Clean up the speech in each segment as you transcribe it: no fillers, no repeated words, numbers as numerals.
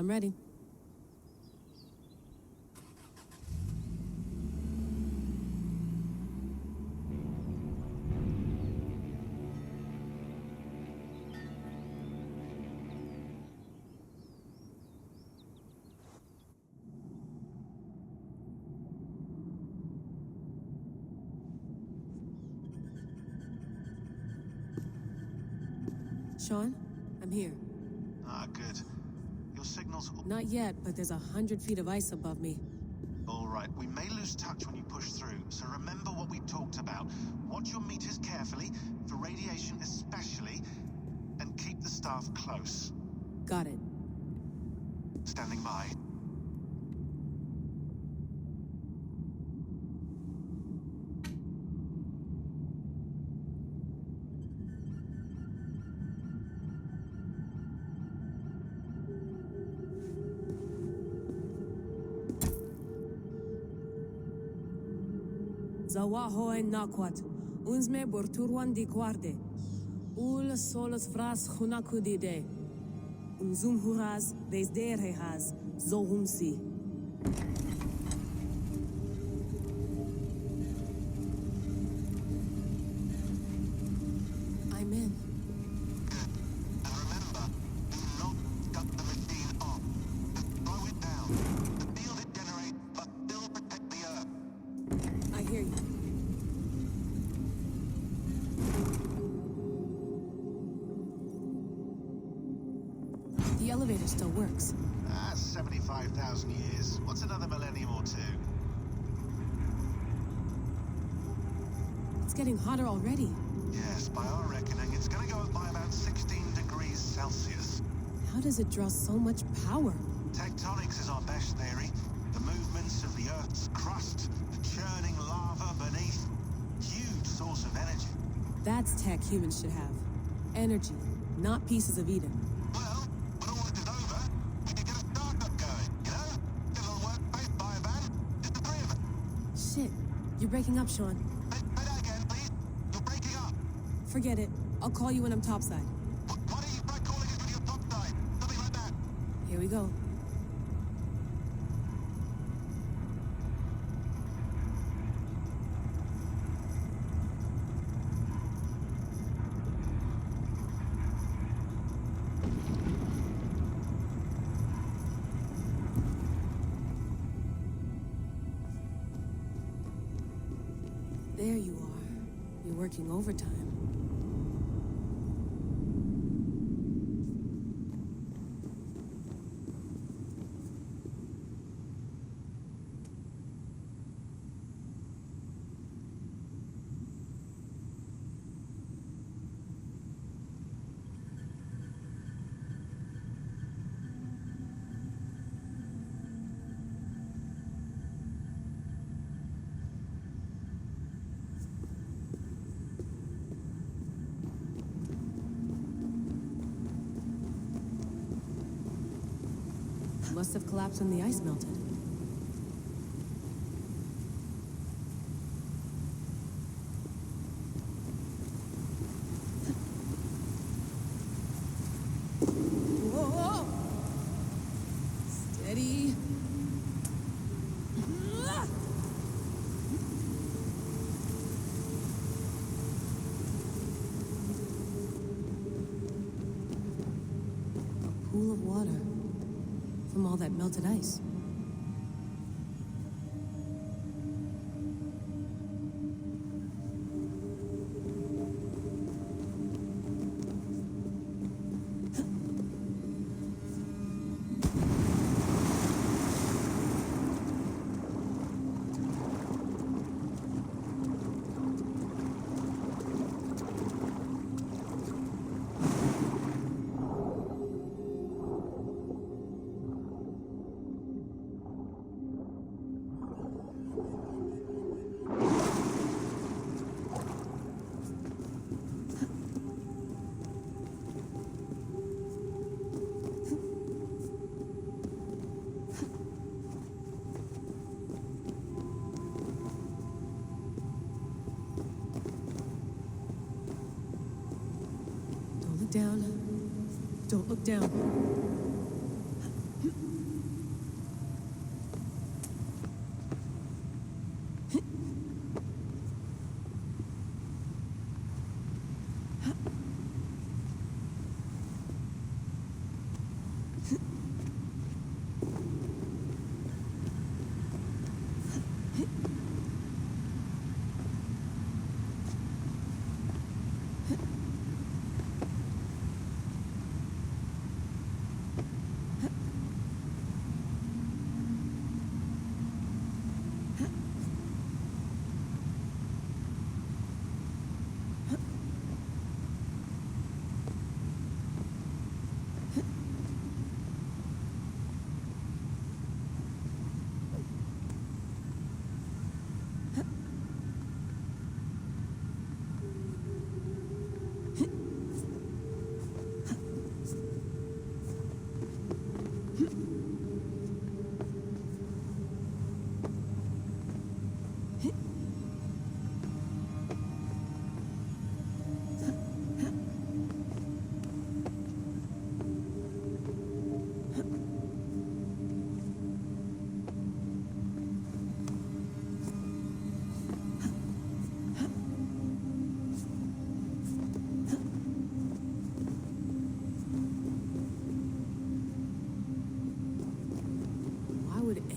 I'm ready. Sean, I'm here. Ah, good. Your signal's... Not yet, but there's 100 feet of ice above me. All right, we may lose touch when you push through, so remember what we talked about. Watch your meters carefully, for radiation especially, and keep the staff close. Got it. Standing by. Zawaho en nakwat. Unsme borturwan di guarde. Ul solos fras hunakudide. Unzum huraz, desderehaz, zohumsi. I'm in. And remember, do not cut the machine off. Just slow it down. The field it generates, but still protect the Earth. I hear you. The elevator still works. 75,000 years. What's another millennium or two? It's getting hotter already. Yes, by our reckoning, it's going to go up by about 16 degrees Celsius. How does it draw so much power? Tectonics is our best theory. The movements of the Earth's crust, the churning lava beneath. Huge source of energy. That's tech humans should have. Energy, not pieces of Eden. Well, when all this is over, we can get a startup going, you know? Get a little workspace, buy a van, just the three of us. Shit, you're breaking up, Sean. Say that again, please. You're breaking up. Forget it. I'll call you when I'm topside. Why don't you try calling us when you're topside? Something like that. Here we go. There you are. You're working overtime. Must have collapsed when the ice melted. Whoa! Steady. A pool of water. From all that melted ice. Don't look down. Don't look down.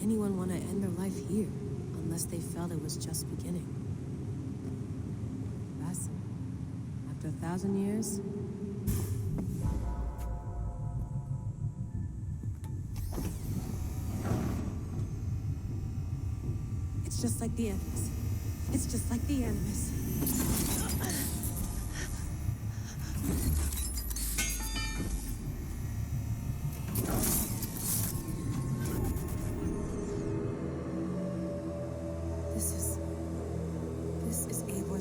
Anyone want to end their life here, unless they felt it was just beginning? Basim, after 1,000 years? It's just like the animus. It's just like the animus.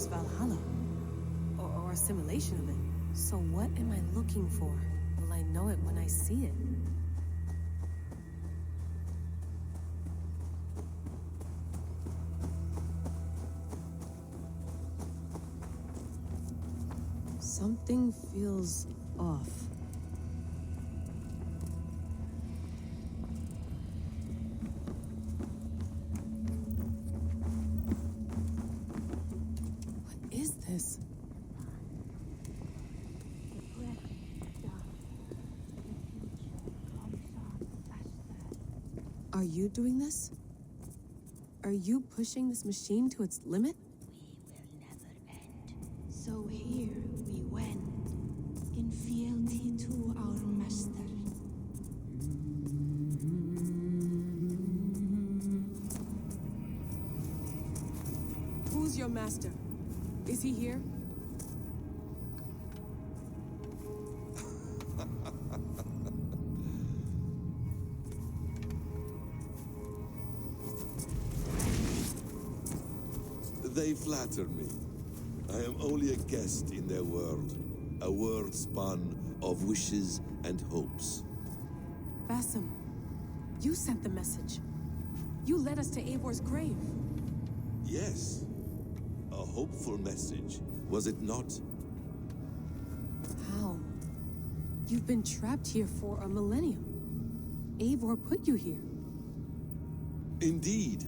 Valhalla, or a simulation of it. So what am I looking for? Will I know it when I see it? Something feels off. This. Are you doing this? Are you pushing this machine to its limit? We will never end. So here we went, in fealty to our master. Who's your master? Is he here? They flatter me. I am only a guest in their world. A world spun of wishes and hopes. Basim, you sent the message. You led us to Eivor's grave. Yes. A hopeful message, was it not? How? You've been trapped here for a millennium. Eivor put you here. Indeed.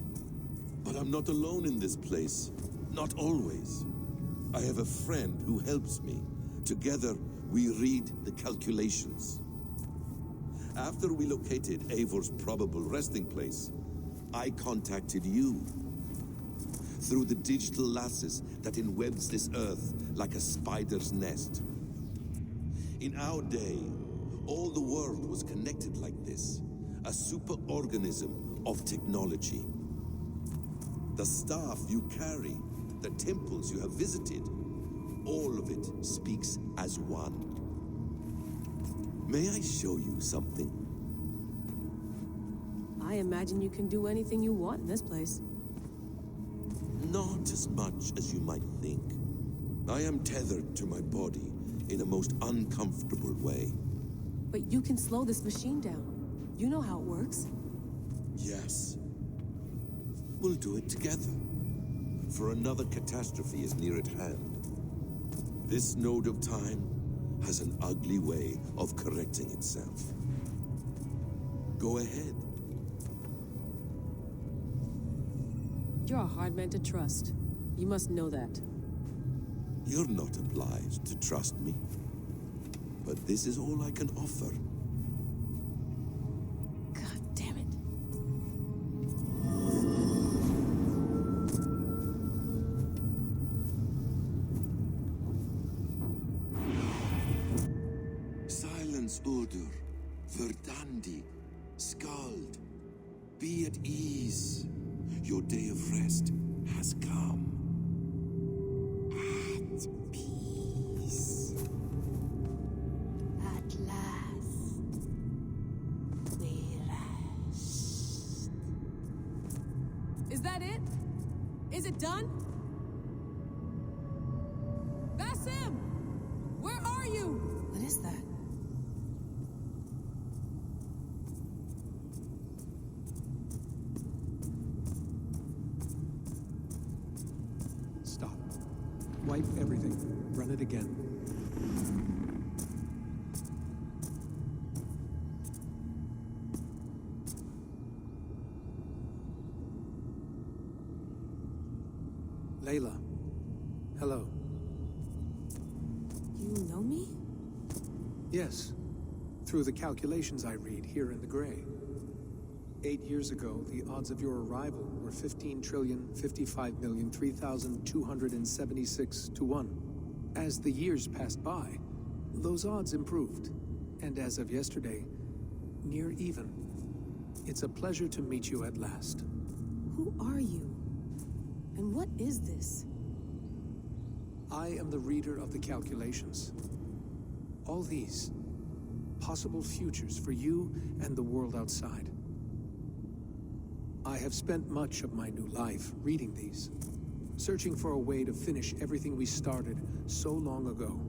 But I'm not alone in this place. Not always. I have a friend who helps me. Together, we read the calculations. After we located Eivor's probable resting place, I contacted you. Through the digital lasses that enwebs this earth like a spider's nest. In our day, all the world was connected like this, a superorganism of technology. The staff you carry, the temples you have visited, all of it speaks as one. May I show you something? I imagine you can do anything you want in this place. Not as much as you might think. I am tethered to my body in a most uncomfortable way. But you can slow this machine down. You know how it works. Yes. We'll do it together. For another catastrophe is near at hand. This node of time has an ugly way of correcting itself. Go ahead. You're a hard man to trust. You must know that. You're not obliged to trust me. But this is all I can offer. God damn it. Hans Udur, Verdandi, Skald. Be at ease. Your day of rest has come. At peace. At last. We rest. Is that it? Is it done? Basim! Where are you? What is that? Stop. Wipe everything. Run it again. Layla. Hello. You know me? Yes. Through the calculations I read here in the gray. 8 years ago, the odds of your arrival were 15,055,003,276 to 1. As the years passed by, those odds improved. And as of yesterday, near even. It's a pleasure to meet you at last. Who are you? And what is this? I am the reader of the calculations. All these, possible futures for you and the world outside. I have spent much of my new life reading these, searching for a way to finish everything we started so long ago.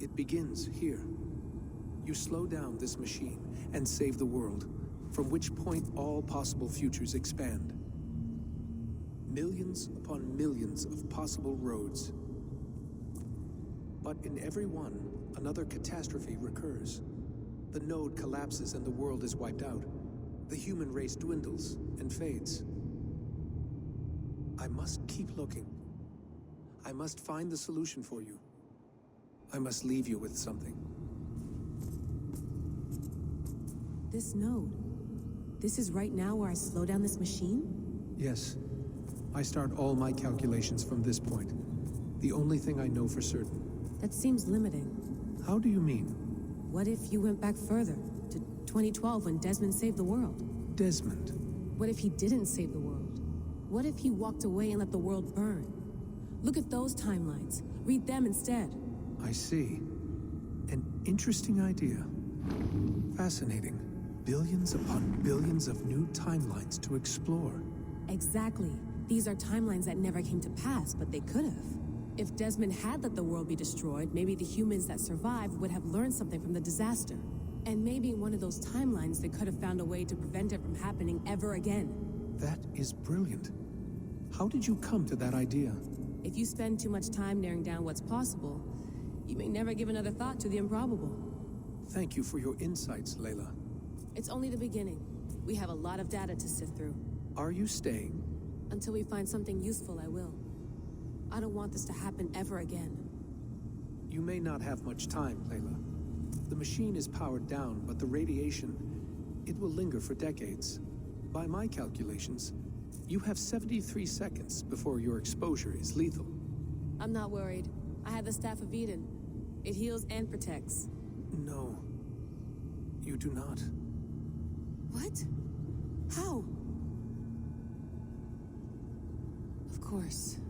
It begins here. You slow down this machine and save the world, from which point all possible futures expand. Millions upon millions of possible roads. But in every one, another catastrophe recurs. The node collapses and the world is wiped out. The human race dwindles and fades. I must keep looking. I must find the solution for you. I must leave you with something. This node. This is right now where I slow down this machine? Yes. I start all my calculations from this point. The only thing I know for certain. That seems limiting. How do you mean? What if you went back further, to 2012 when Desmond saved the world? Desmond. What if he didn't save the world? What if he walked away and let the world burn? Look at those timelines. Read them instead. I see. An interesting idea. Fascinating. Billions upon billions of new timelines to explore. Exactly. These are timelines that never came to pass, but they could have. If Desmond had let the world be destroyed, maybe the humans that survived would have learned something from the disaster. And maybe in one of those timelines they could have found a way to prevent it from happening ever again. That is brilliant. How did you come to that idea? If you spend too much time narrowing down what's possible, you may never give another thought to the improbable. Thank you for your insights, Layla. It's only the beginning. We have a lot of data to sift through. Are you staying? Until we find something useful, I will. I don't want this to happen ever again. You may not have much time, Layla. The machine is powered down, but the radiation, it will linger for decades. By my calculations, you have 73 seconds before your exposure is lethal. I'm not worried. I have the Staff of Eden. It heals and protects. No, you do not. What? How? Of course.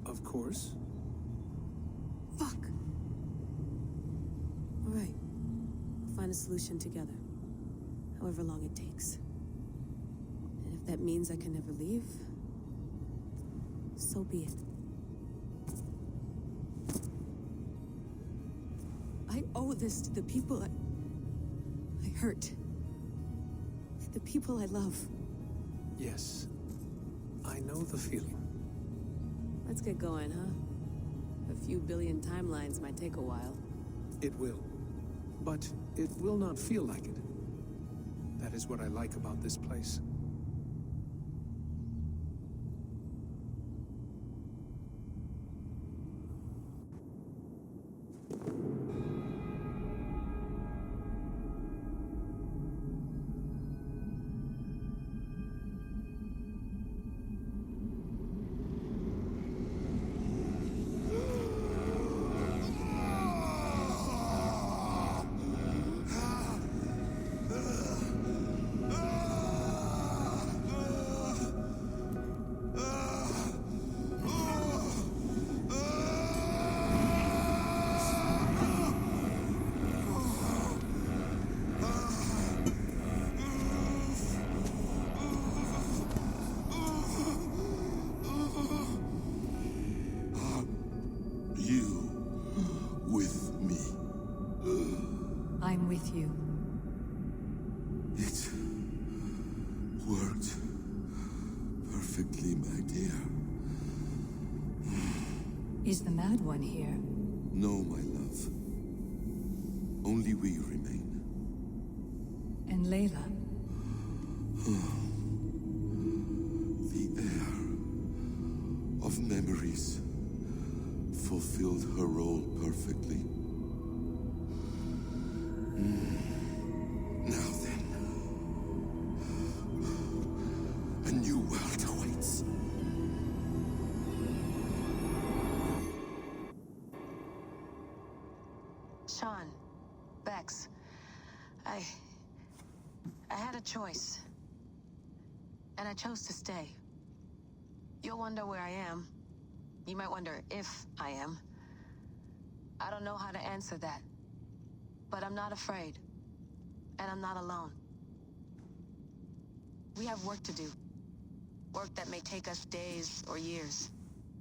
Of course. Fuck. All right. We'll find a solution together. However long it takes. And if that means I can never leave, so be it. I owe this to the people I hurt. The people I love. Yes, I know the feeling. Let's get going, huh? A few billion timelines might take a while. It will. But it will not feel like it. That is what I like about this place. perfectly, my dear. Is the Mad One here? No, my love. Only we remain. And Layla? The air of memories fulfilled her role perfectly. Now then, a new world awaits. Sean, Bex, I had a choice. And I chose to stay. You'll wonder where I am. You might wonder if I am. I don't know how to answer that. But I'm not afraid. And I'm not alone. We have work to do. Work that may take us days or years.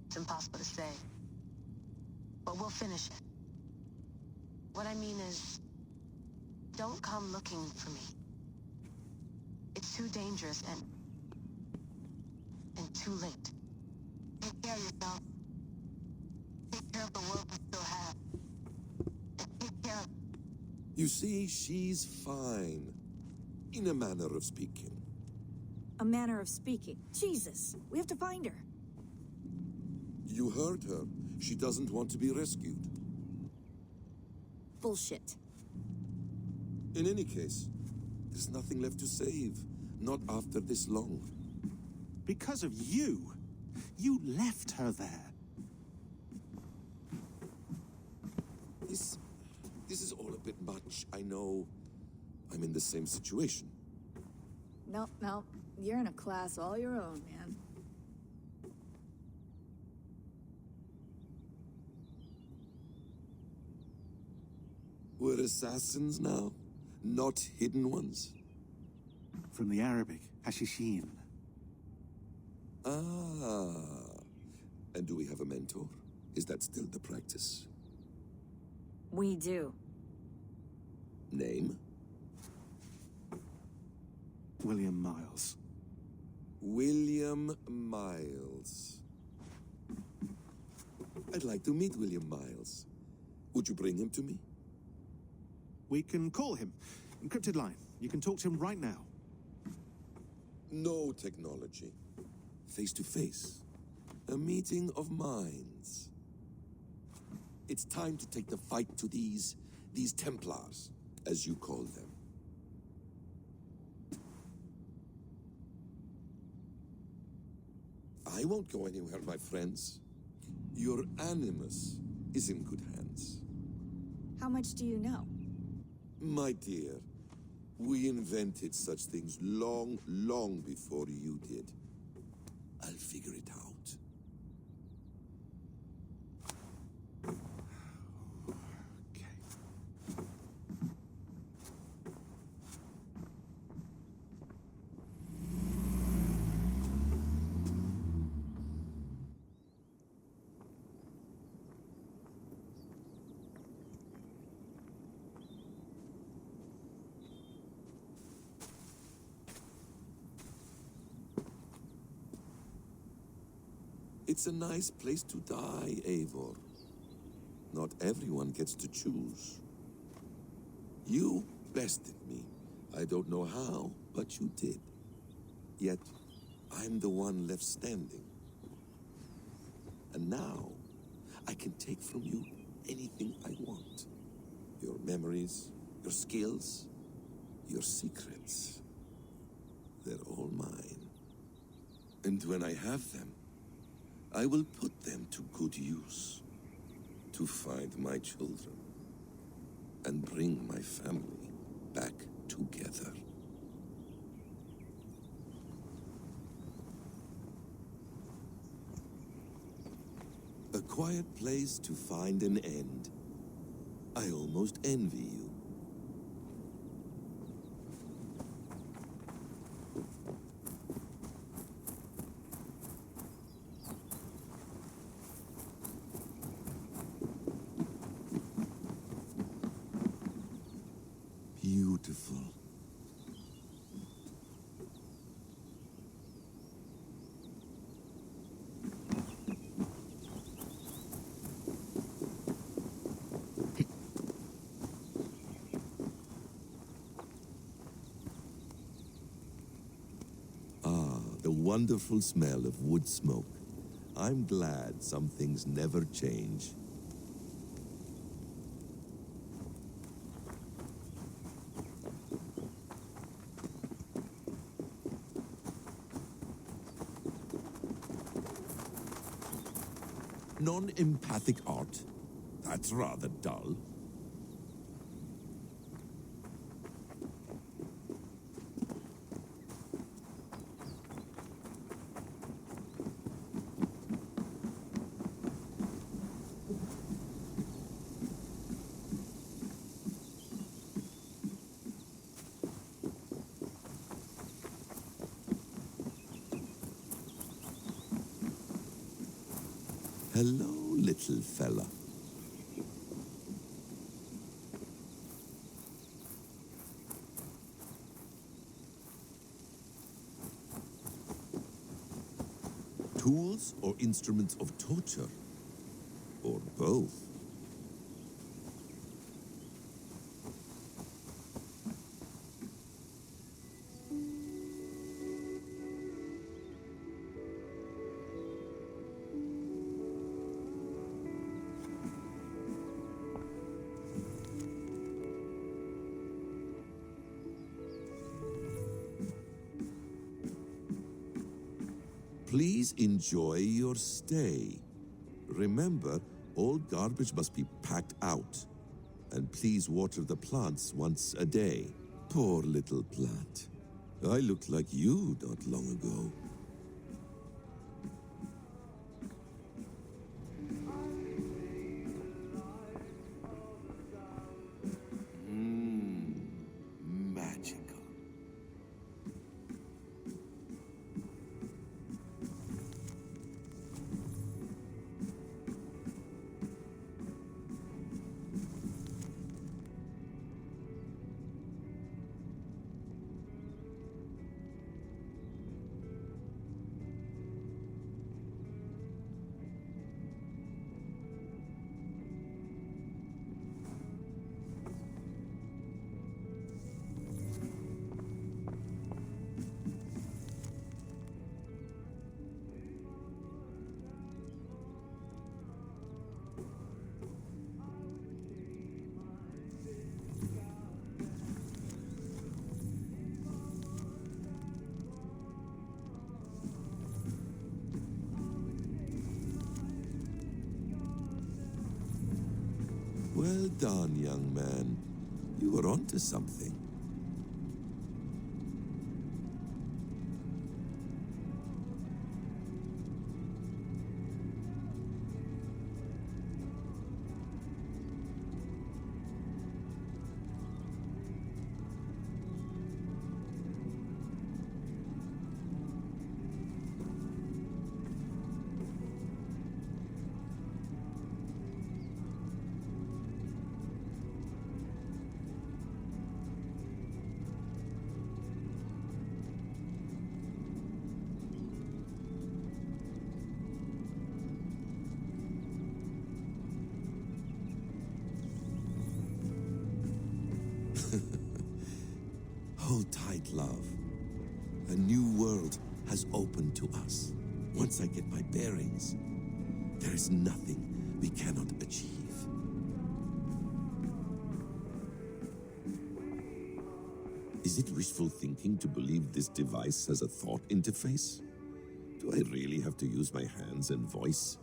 It's impossible to say. But we'll finish it. What I mean is, don't come looking for me. It's too dangerous and too late. Take care of yourself. Take care of the world we still have. And take care of... You see, she's fine. In a manner of speaking. A manner of speaking. Jesus, we have to find her. You heard her. She doesn't want to be rescued. Bullshit. In any case, there's nothing left to save. Not after this long. Because of you. You left her there. This is all a bit much. I know. I'm in the same situation. No, you're in a class all your own, man. We're assassins now, not hidden ones. From the Arabic, Hashishin. Ah. And do we have a mentor? Is that still the practice? We do. Name? William Miles. William Miles. I'd like to meet William Miles. Would you bring him to me? We can call him. Encrypted line. You can talk to him right now. No technology. Face to face. A meeting of minds. It's time to take the fight to these Templars, as you call them. I won't go anywhere, my friends. Your animus is in good hands. How much do you know? My dear, we invented such things long, long before you did. I'll figure it out. It's a nice place to die, Eivor. Not everyone gets to choose. You bested me. I don't know how, but you did. Yet, I'm the one left standing. And now, I can take from you anything I want. Your memories, your skills, your secrets. They're all mine. And when I have them, I will put them to good use. To find my children. And bring my family back together. A quiet place to find an end. I almost envy you. Beautiful. wonderful smell of wood smoke. I'm glad some things never change. Non-empathic art? That's rather dull. Hello, little fella. Tools or instruments of torture? Or both? Please enjoy your stay. Remember, all garbage must be packed out. And please water the plants once a day. Poor little plant. I looked like you not long ago. Magical. Well done, young man. You were onto something. Hold tight, love. A new world has opened to us. Once I get my bearings, there is nothing we cannot achieve. Is it wishful thinking to believe this device has a thought interface? Do I really have to use my hands and voice?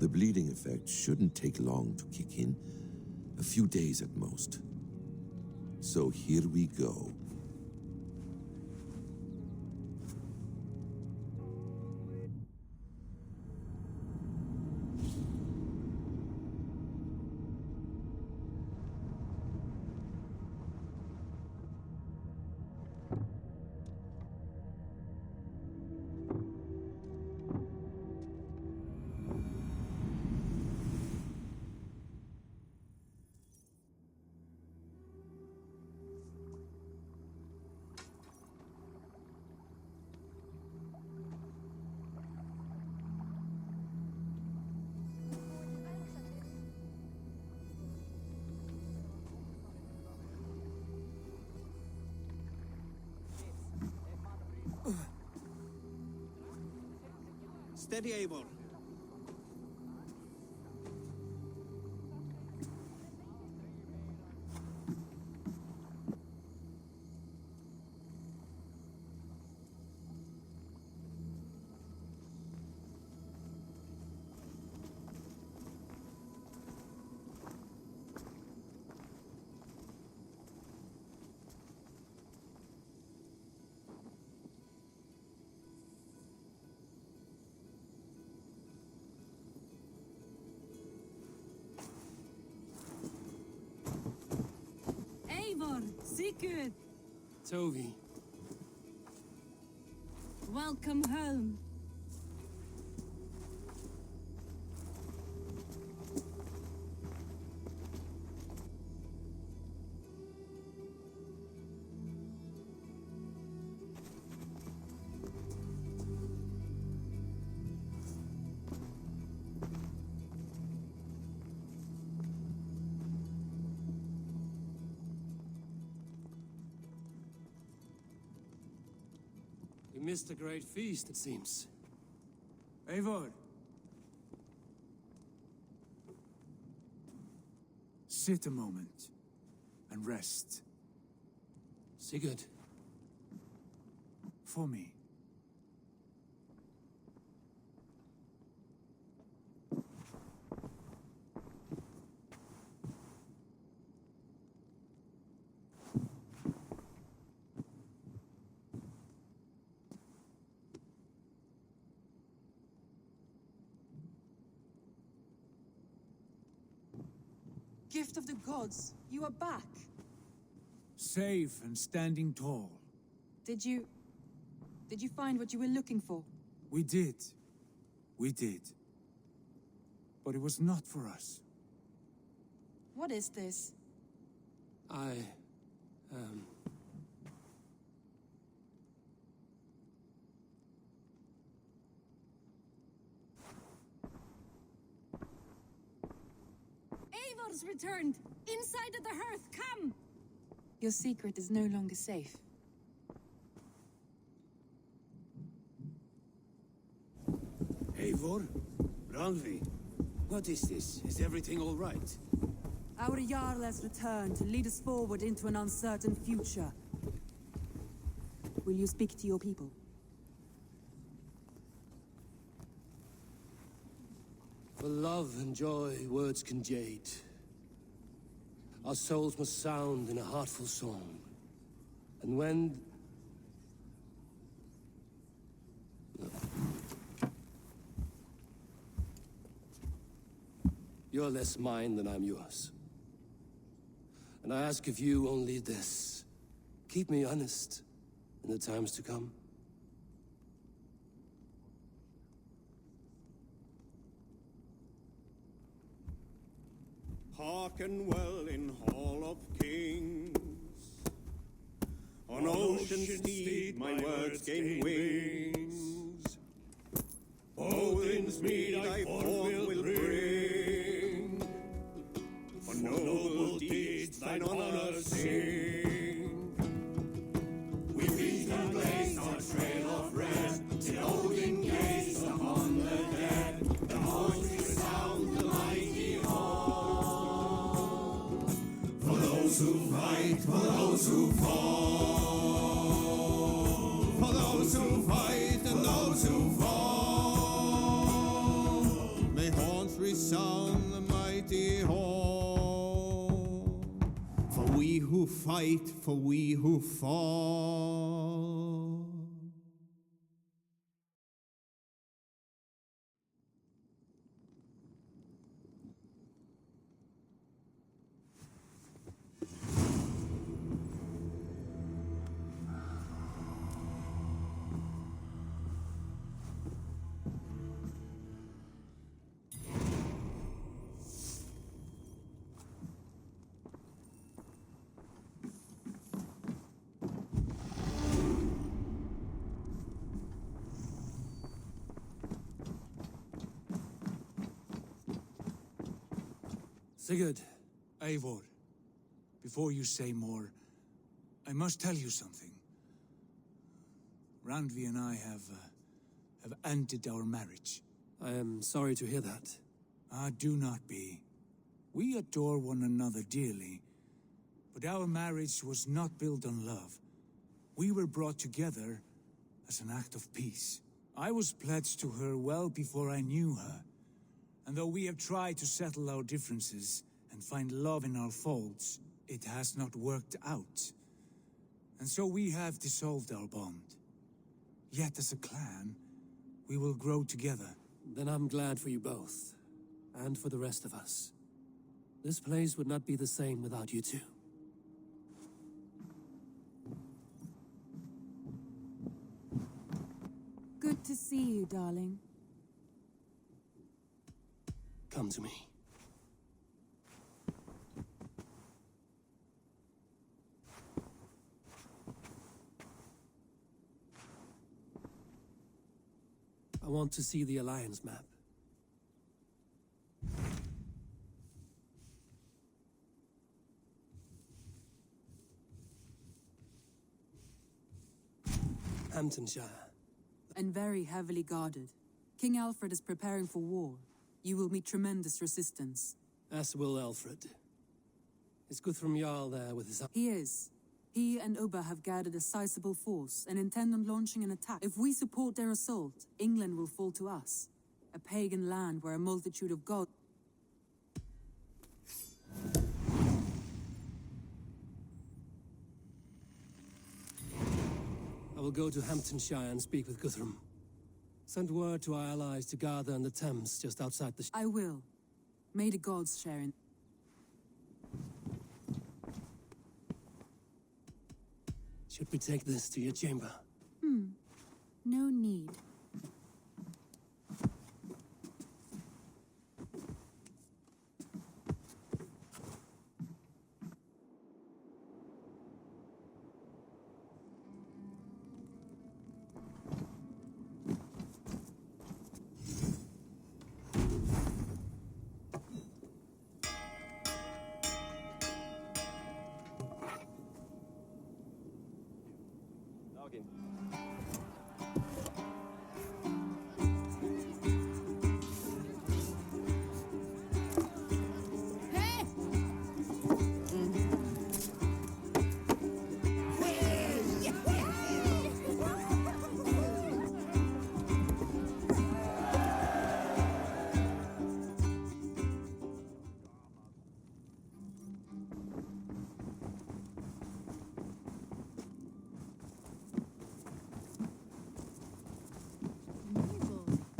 The bleeding effect shouldn't take long to kick in. A few days at most. So here we go. Steady, Eivor. Sigurd! Tovi. Welcome home. We missed a great feast, it seems. Eivor! Sit a moment and rest. Sigurd. For me. Gift of the gods, you are back. Safe and standing tall. Did you find what you were looking for? We did. We did. But it was not for us. What is this? Eivor's returned! Inside of the hearth, come! Your secret is no longer safe. Eivor? Ralvi? What is this? Is everything all right? Our Jarl has returned to lead us forward into an uncertain future. Will you speak to your people? For love and joy, words can jade. Our souls must sound in a heartful song. And when... You're less mine than I'm yours. And I ask of you only this. Keep me honest in the times to come. Hearken well in Hall of Kings. On ocean steed my words gain wings. Odin's mead I forth will bring. For noble deeds thine honor sing. We beat and blaze our trail of red, till Odin gazed upon the dead. The voice resound the mighty hall. For those who fight, for those who fall. For those who fight and those who fall. May horns fight, for we who fall. Sigurd. Eivor, before you say more, I must tell you something. Randvi and I have ended our marriage. I am sorry to hear that. Ah, do not be. We adore one another dearly, but our marriage was not built on love. We were brought together as an act of peace. I was pledged to her well before I knew her, and though we have tried to settle our differences and find love in our faults, it has not worked out. And so we have dissolved our bond. Yet as a clan, we will grow together. Then I'm glad for you both, and for the rest of us. This place would not be the same without you two. Good to see you, darling. Come to me. I want to see the Alliance map. Hamptonshire. And very heavily guarded. King Alfred is preparing for war. You will meet tremendous resistance. As will Alfred. Is Guthrum Jarl there with his... He is. He and Ubba have gathered a sizable force and intend on launching an attack. If we support their assault, England will fall to us. A pagan land where a multitude of gods... I will go to Hamptonshire and speak with Guthrum. Send word to our allies to gather in the Thames just outside the... I will. May the gods share in... Should we take this to your chamber? No need.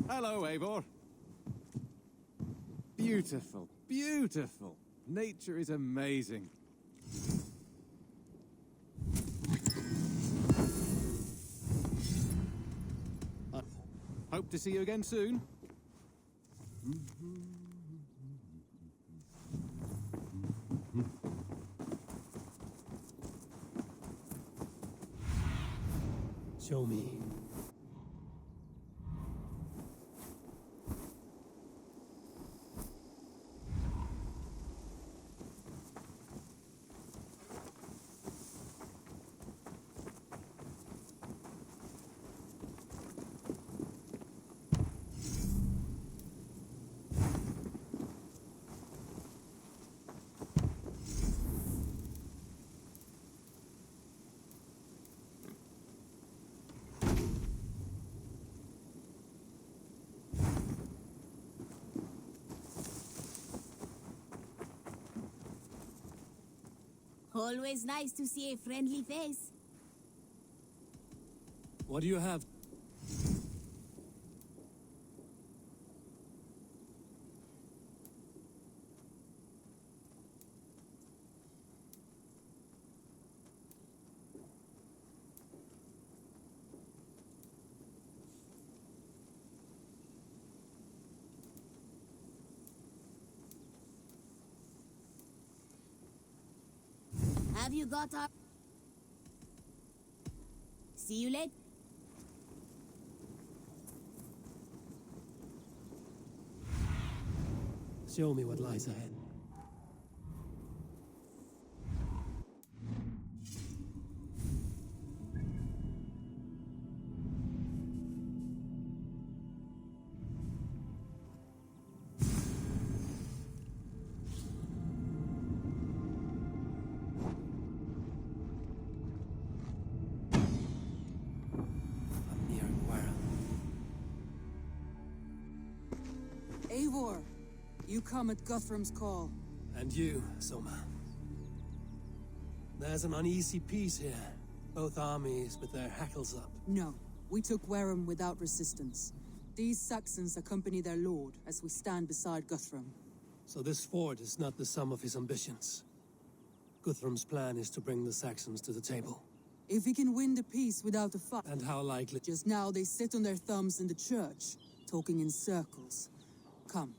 Hello, Eivor. Beautiful, beautiful. Nature is amazing. Hope to see you again soon. Show me. Always nice to see a friendly face. What do you have? Have you got our... See you later. Show me what lies ahead. Eivor, you come at Guthrum's call. And you, Soma. There's an uneasy peace here. Both armies with their hackles up. No, we took Wareham without resistance. These Saxons accompany their lord as we stand beside Guthrum. So this fort is not the sum of his ambitions. Guthrum's plan is to bring the Saxons to the table. If he can win the peace without a fight... And how likely? Just now they sit on their thumbs in the church, talking in circles. Come.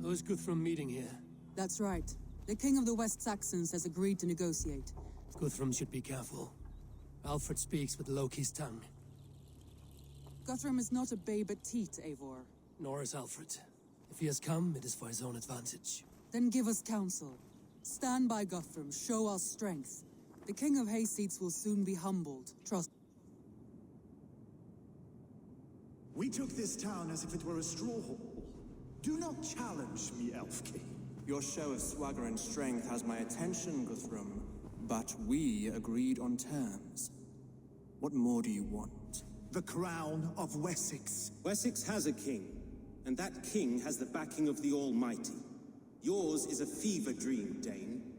Who's Guthrum meeting here? That's right. The king of the West Saxons has agreed to negotiate. Guthrum should be careful. Alfred speaks with Loki's tongue. Guthrum is not a babe at teat, Eivor. Nor is Alfred. If he has come, it is for his own advantage. Then give us counsel. Stand by Guthrum, show our strength. The king of Hayseeds will soon be humbled. Trust. We took this town as if it were a straw hall. Do not challenge me, Elf King. Your show of swagger and strength has my attention, Guthrum. But we agreed on terms. What more do you want? The crown of Wessex. Wessex has a king, and that king has the backing of the Almighty. Yours is a fever dream, Dane.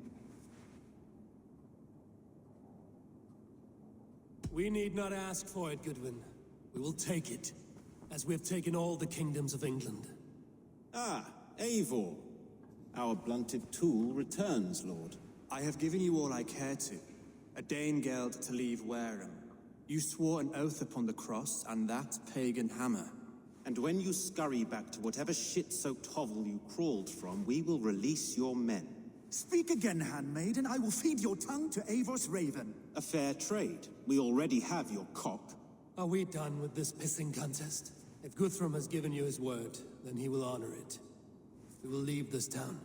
We need not ask for it, Goodwin. We will take it, as we have taken all the kingdoms of England. Ah, Eivor. Our blunted tool returns, Lord. I have given you all I care to. A Danegeld to leave Wareham. You swore an oath upon the cross, and that pagan hammer. And when you scurry back to whatever shit-soaked hovel you crawled from, we will release your men. Speak again, handmaid, and I will feed your tongue to Eivor's raven. A fair trade. We already have your cock. Are we done with this pissing contest? If Guthrum has given you his word, then he will honor it. We will leave this town.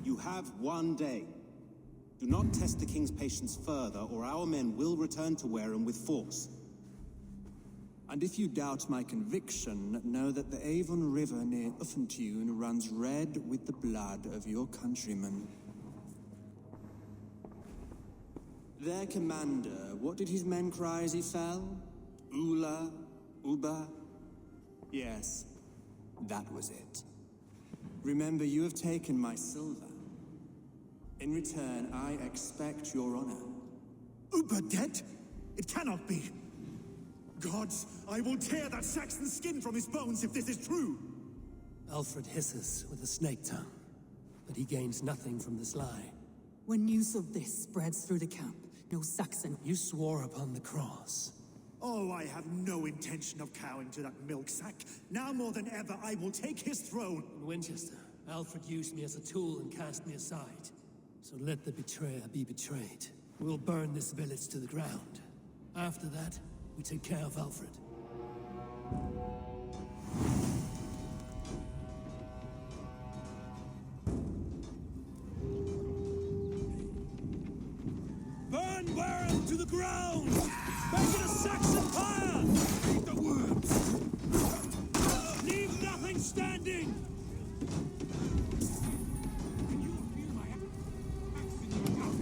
You have one day. Do not test the king's patience further, or our men will return to Wareham with force. And if you doubt my conviction, know that the Avon River near Uffentune runs red with the blood of your countrymen. Their commander, what did his men cry as he fell? Ula? Uba? Yes, that was it. Remember, you have taken my silver. In return, I expect your honor. Uber dead? It cannot be. Gods, I will tear that Saxon skin from his bones if this is true. Alfred hisses with a snake tongue, but he gains nothing from this lie. When news of this spreads through the camp, no Saxon... You swore upon the cross. Oh, I have no intention of cowing to that milk sack. Now more than ever, I will take his throne. In Winchester, Alfred used me as a tool and cast me aside. So let the betrayer be betrayed. We'll burn this village to the ground. After that, we take care of Alfred. Burn Wareham to the ground! Make it a Saxon pyre! Eat the worms! Leave nothing standing! Can you feel my axe in your mouth,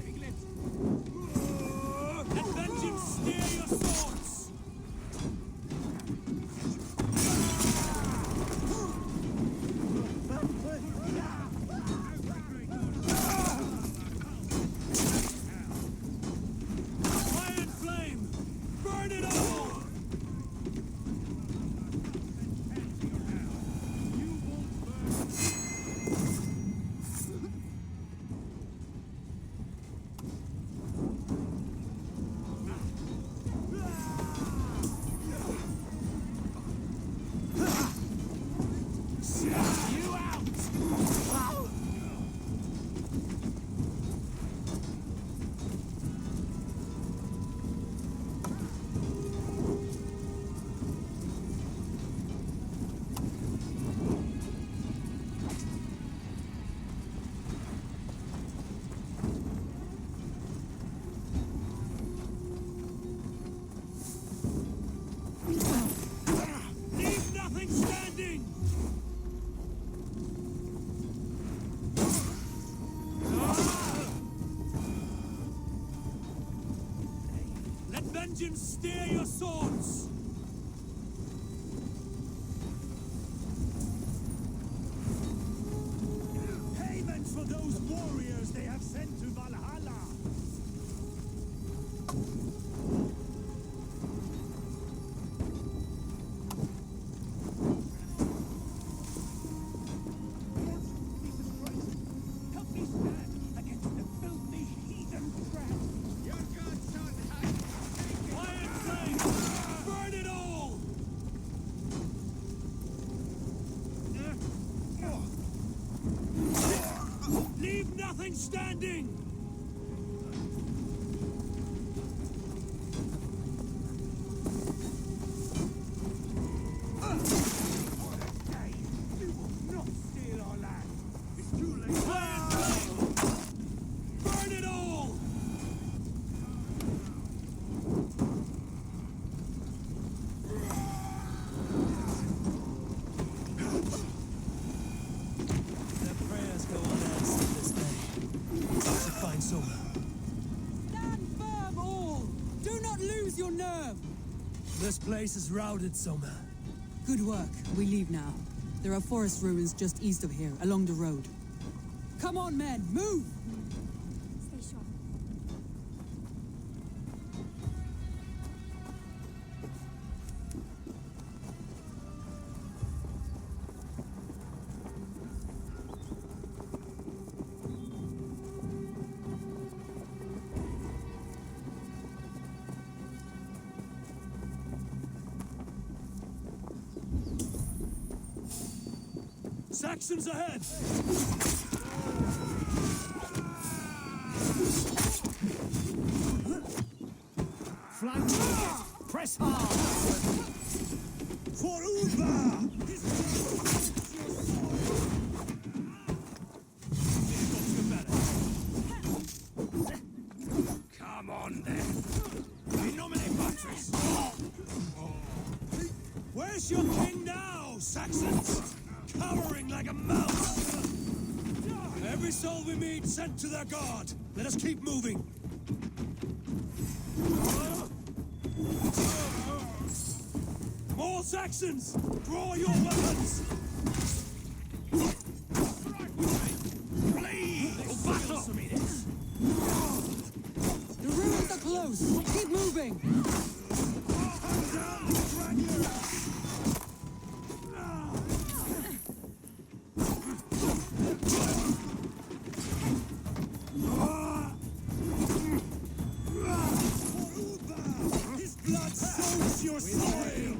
Vengeance, steer your swords! Payment for those warriors they have sent to Valhalla! Help me stand against the filthy heathen crowd! Your godson has taken... Iron flame! Burn it all! Leave nothing standing! You will not steal our land! It's too late! Iron flame! Burn it all! Their prayers go unanswered this day. We should find Soma. Stand firm, all! Do not lose your nerve! This place is routed, Soma. Good work. We leave now. There are forest ruins just east of here, along the road. Come on, men, move! Stay sharp. Saxons ahead! Flank! Press hard! For Uba! Come on, then. In nomine Patris. Where's your king now, Saxons? Cowering like a mouse. Every soul we meet sent to their god. Let us keep moving. More Saxons! Draw your weapons! Flee! Battle! The ruins are close! Keep moving! His blood soaks your soil!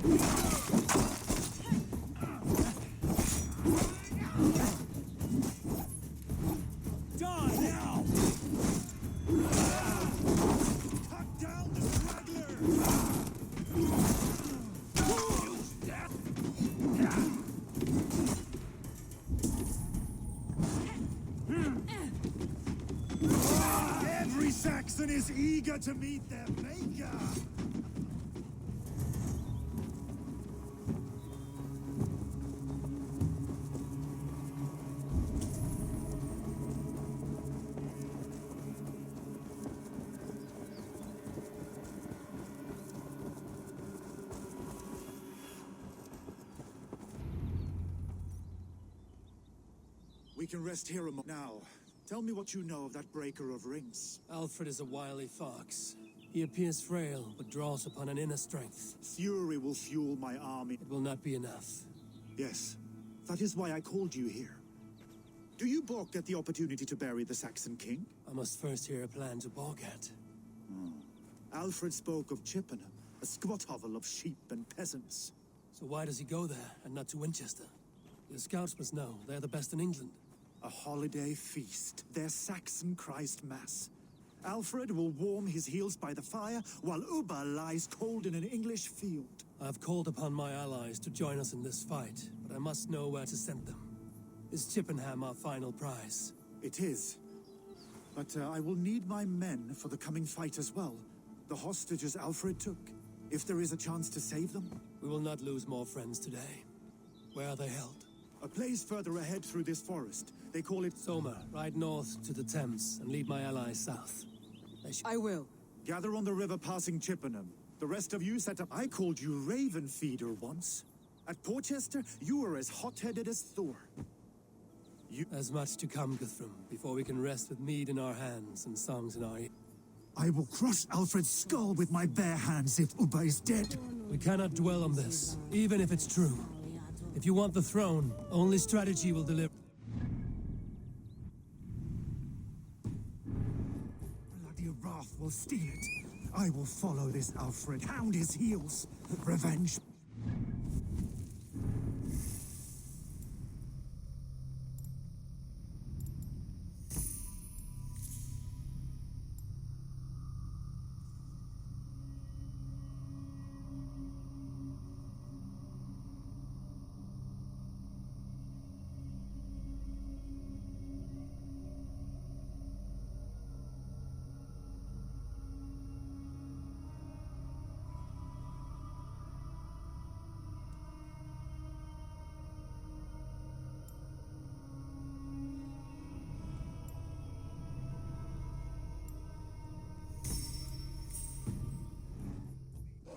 Die now! Cut down the straggler! Every Saxon is eager to meet their maker! We can rest here a moment. Now, tell me what you know of that breaker of rings. Alfred is a wily fox. He appears frail, but draws upon an inner strength. Fury will fuel my army. It will not be enough. Yes, that is why I called you here. Do you balk at the opportunity to bury the Saxon king? I must first hear a plan to balk at. Alfred spoke of Chippenham, a squat hovel of sheep and peasants. So why does he go there, and not to Winchester? The scouts must know. They're the best in England. A holiday feast, their Saxon Christ Mass. Alfred will warm his heels by the fire, while Uba lies cold in an English field. I've called upon my allies to join us in this fight, but I must know where to send them. Is Chippenham our final prize? It is. But I will need my men for the coming fight as well. The hostages Alfred took. If there is a chance to save them. We will not lose more friends today. Where are they held? A place further ahead through this forest. They call it... Soma, ride north to the Thames and lead my allies south. I will. Gather on the river passing Chippenham. The rest of you set up. I called you Raven Feeder once. At Porchester, you were as hot-headed as Thor. As much to come, Guthrum, before we can rest with mead in our hands and songs in our ears. I will crush Alfred's skull with my bare hands if Ubba is dead. We cannot dwell on this, even if it's true. If you want the throne, only strategy will deliver. Bloody wrath will steal it. I will follow this Alfred, hound his heels. Revenge.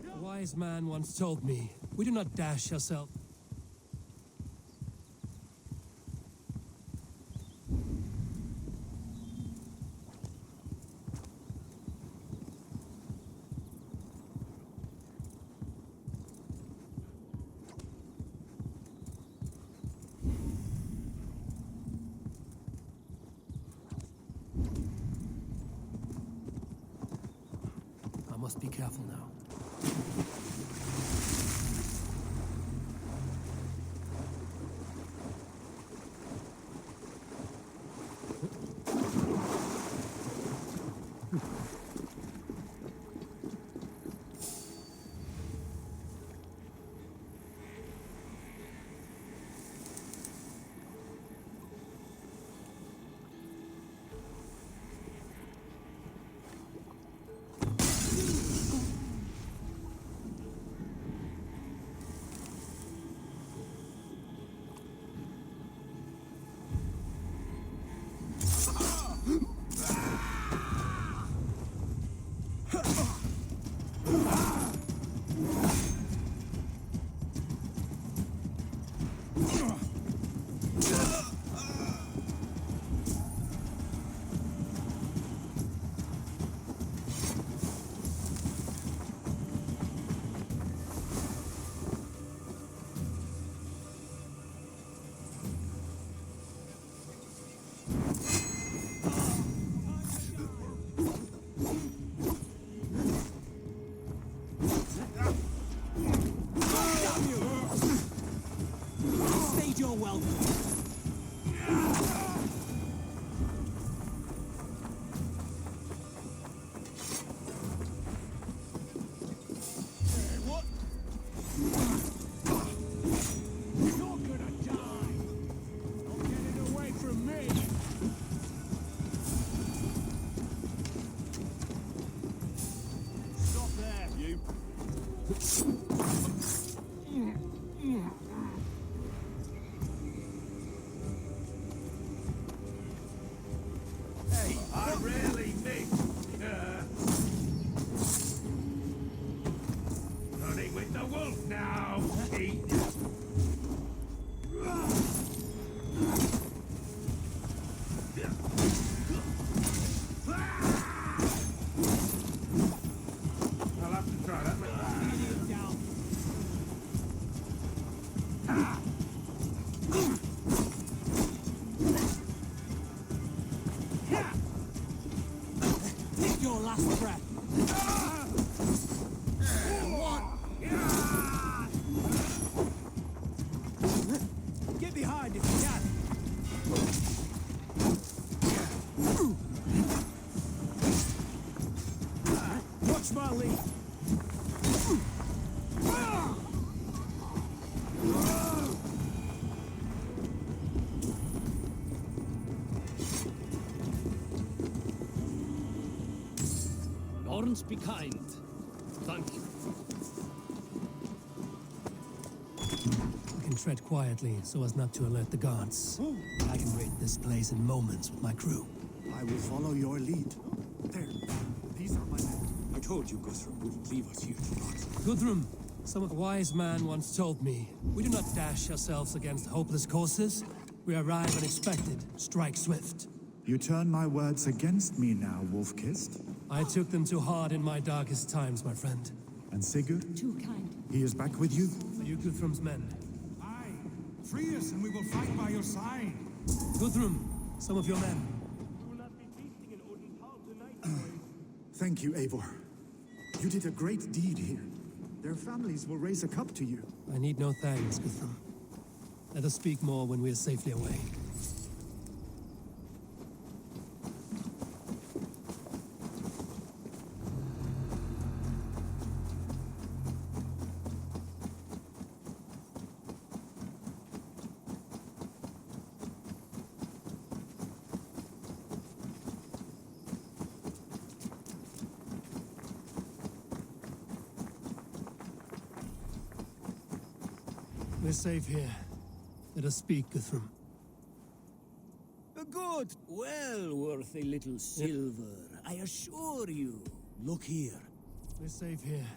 A wise man once told me, we do not dash ourselves. I must be careful now. Be kind. Thank you. I can tread quietly so as not to alert the guards. I can raid this place in moments with my crew. I will follow your lead. There. These are my men. told you Guthrum wouldn't leave us here to rot. Guthrum, some of the wise man once told me, we do not dash ourselves against hopeless courses. We arrive unexpected, strike swift. You turn my words against me now, Wolf-Kissed. I took them too hard in my darkest times, my friend. And Sigurd? Too kind. He is back with you? Are you Guthrum's men? Aye. Free us and we will fight by your side. Guthrum, some of your men. Thank you, Eivor. You did a great deed here. Their families will raise a cup to you. I need no thanks, Guthrum. Let us speak more when we are safely away. We're safe here. Let us speak, Guthrum. Good, well worth a little silver, I assure you. Look here. We're safe here.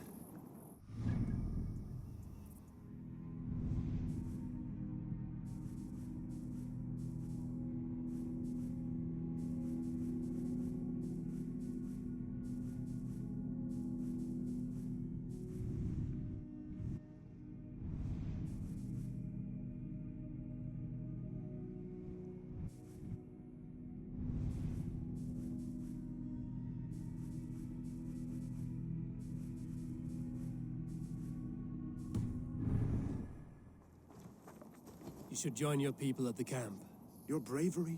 You should join your people at the camp. Your bravery,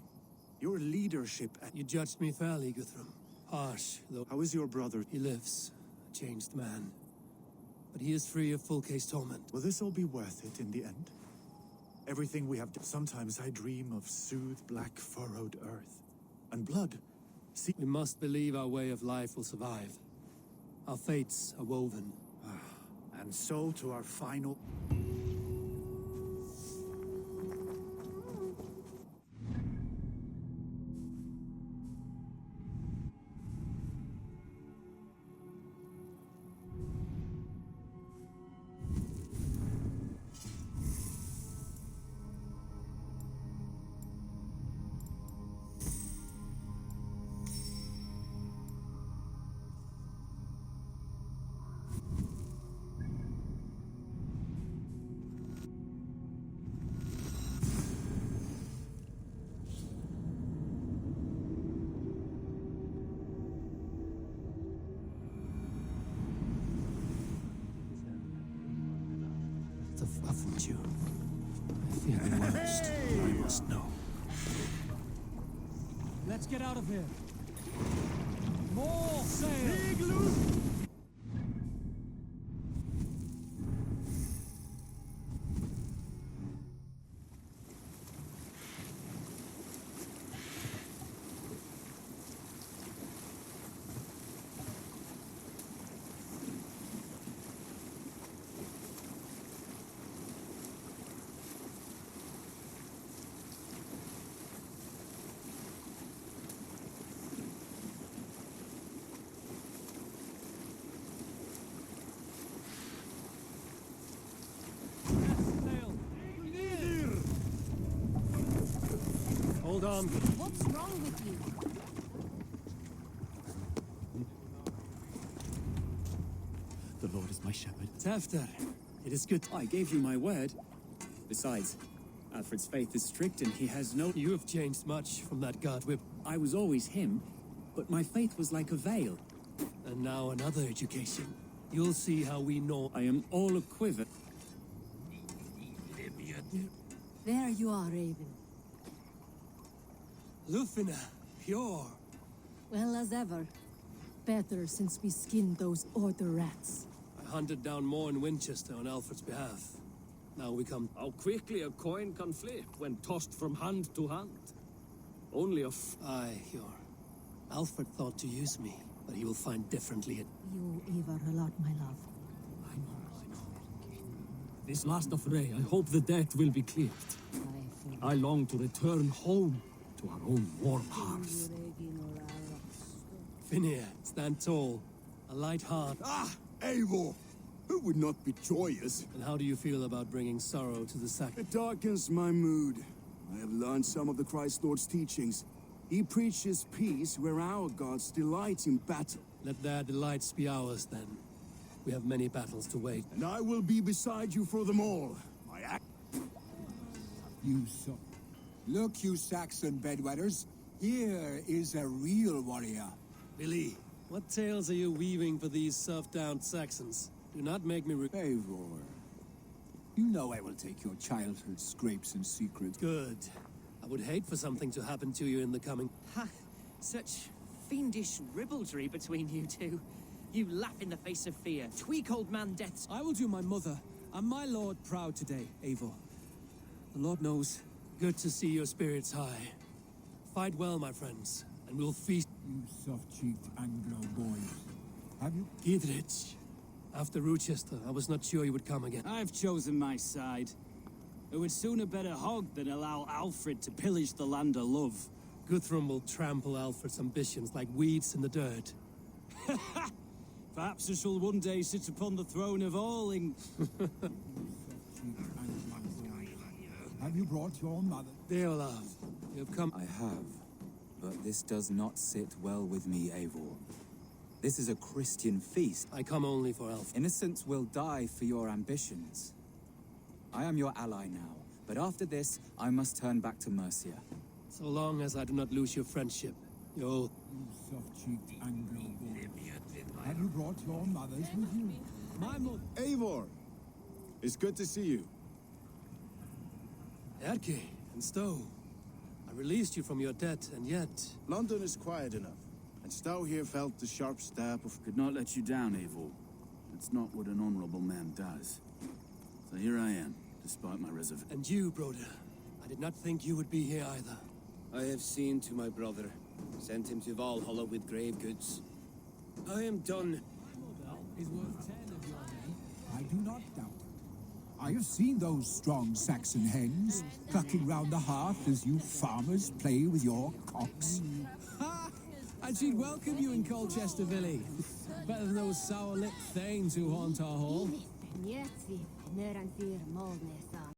your leadership at... You judged me fairly, Guthrum. Harsh, though. How is your brother? He lives, a changed man. But he is free of full case torment. Will this all be worth it in the end? Everything we have done. Sometimes I dream of soothed black furrowed earth. And blood. See... We must believe our way of life will survive. Our fates are woven. And so to our final... Haven't you? I fear the worst. I must know. Let's get out of here. More sail! Hold on. What's wrong with you? The Lord is my shepherd. Tafter, it is good. I gave you my word. Besides, Alfred's faith is strict and he has no... You have changed much from that guard whip. I was always him, but my faith was like a veil. And now another education. You'll see how we know. I am all a quiver. There you are, Raven. Lufina, pure. Well as ever. Better since we skinned those order rats. I hunted down more in Winchester on Alfred's behalf. Now we come... How quickly a coin can flip when tossed from hand to hand. Only a Aye, Hjor. Alfred thought to use me, but he will find differently. You Ivar a lot, my love. I know. This last affray, I hope the debt will be cleared. I long to return home to our own warm hearth. Finir, stand tall. A light heart. Ah, Eivor! Who would not be joyous? And how do you feel about bringing sorrow to the sack? It darkens my mood. I have learned some of the Christ Lord's teachings. He preaches peace where our gods delight in battle. Let their delights be ours, then. We have many battles to wait. And I will be beside you for them all. You so... Look, you Saxon bedwetters. Here is a real warrior. Billy, what tales are you weaving for these soft-down Saxons? Do not make me Eivor, you know I will take your childhood scrapes and secrets. Good. I would hate for something to happen to you in the coming... Ha! Such fiendish ribaldry between you two. You laugh in the face of fear. Tweak old man deaths. I will do my mother and my lord proud today, Eivor. The Lord knows. Good to see your spirits high. Fight well, my friends, and we'll feast... You soft-cheeked Anglo boys. Have you... Gidrich. After Rochester, I was not sure you would come again. I've chosen my side. I would sooner bet a hog than allow Alfred to pillage the land of love. Guthrum will trample Alfred's ambitions like weeds in the dirt. Perhaps I shall one day sit upon the throne of all Have you brought your mother? Deolaf, you have come... I have, but this does not sit well with me, Eivor. This is a Christian feast. I come only for Alfred. Innocents will die for your ambitions. I am your ally now, but after this, I must turn back to Mercia. So long as I do not lose your friendship, You soft-cheeked Anglo boy. Have you brought your mothers with you? My mother... Eivor! It's good to see you. Erke and Stowe. I released you from your debt, and yet... London is quiet enough, and Stowe here felt the sharp stab of... Could not let you down, Eivor. It's not what an honorable man does. So here I am, despite my reservation. And you, Broder. I did not think you would be here either. I have seen to my brother. Sent him to Valhalla with grave goods. I am done. Is worth 10 of your men. I do not doubt it. I have seen those strong Saxon hens clucking round the hearth as you farmers play with your cocks. Ha! And she'd welcome you in Colchester, Billy. Better than those sour-lipped thanes who haunt our hall.